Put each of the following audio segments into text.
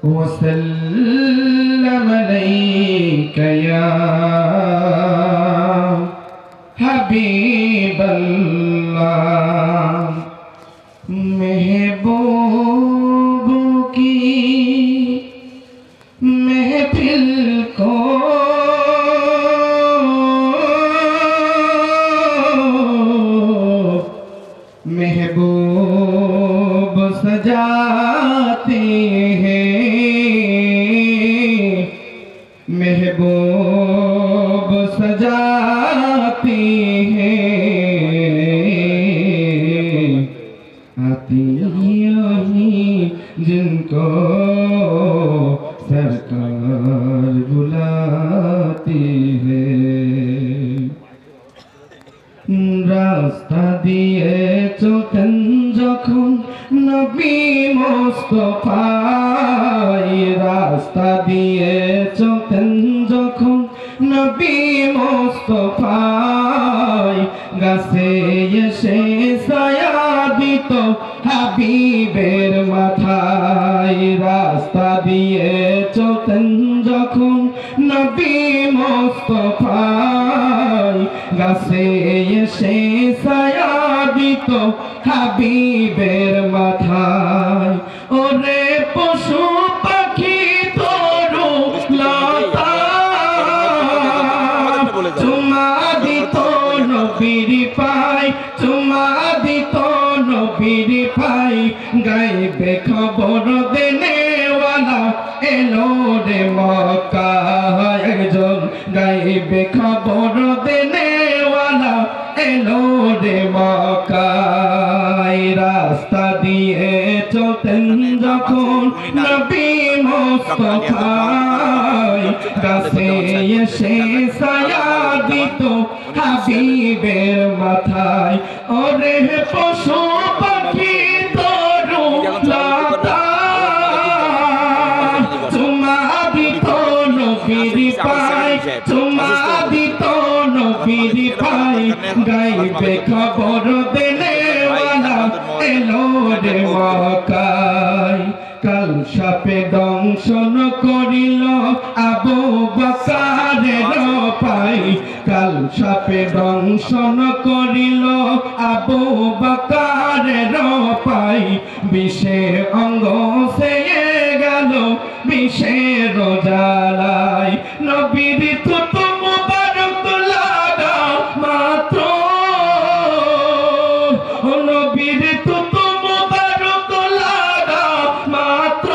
وسلم عليك يا حبيب الله महबूब की महफिल को महबूब सजाते हैं महबूब सजाते हैं जिनको सरकार बुलाती है रास्ता दिए चलतें যখন নবী মুস্তাফাই রাস্তা দিয়ে চলতেন যখন নবী মুস্তাফাই গাছে এসে ছায়া দিত হাবিবের মাথায় রাস্তা দিয়ে চলতেন যখন নবী মুস্তাফাই গাছে এসে ছায়া দিত হাবিবের মাথায় ওরে পশু পাখি তরু লতা চুমা দিত নবীর পাই চুমা দিত নবীর পাই গাইবে খবর দেনেওয়ালা এলো রে মক্কা একজন গাইবে খবর দেনেওয়ালা এলো রে মক্কায় রাস্তা দিয়ে চলতেন যখন নবী মুস্তাফাই কাছে এসে ছায়া দিত হাবিবের মাথায় ওরে পশু পাখি তরু লতা চুমা দিত নবীর পাই চুমা দিত নবীর পাই গাইবে খবর দেনেওয়ালা এলো রে মক্কায় কাল সাপে দংশন করিল আবু বকরের পাই কাল সাপে দংশন করিল আবু বকরের পাই বিষে অঙ্গ সেয়ে গেল বিষের জ্বালায় নবীর থুতু মুবারক লাগা মাত্র নবীর থুতু মুবারক লাগা মাত্র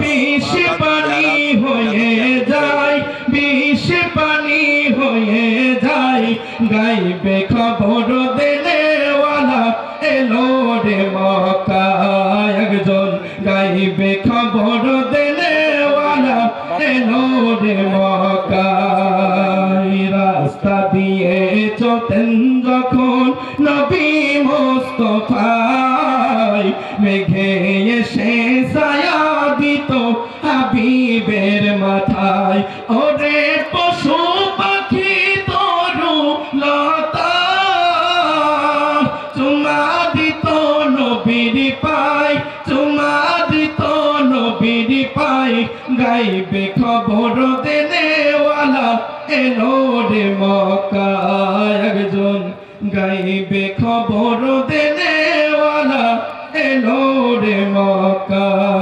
বিষ পানি হয়ে যায় বিষ পানি হয়ে যায় গাইবে খবর দেনেওয়ালা এলো রে মক্কায় একজন গাইবে খবর দেনেওয়ালা এলো রে মক্কায় রাস্তা দিয়ে চলতেন যখন নবী মুস্তাফাই মেঘে এসে ছায়া দিত হাবিবের মাথায় ওরে পশু পাখি তরু লতা চুমা দিত নবীর পাই চুমা দিত নবীর পাই গাইবে খবর দেনেওয়ালা এলো রে মক্কায় একজন গাইবে খবর দেনেওয়ালা এলো রে মক্কায়।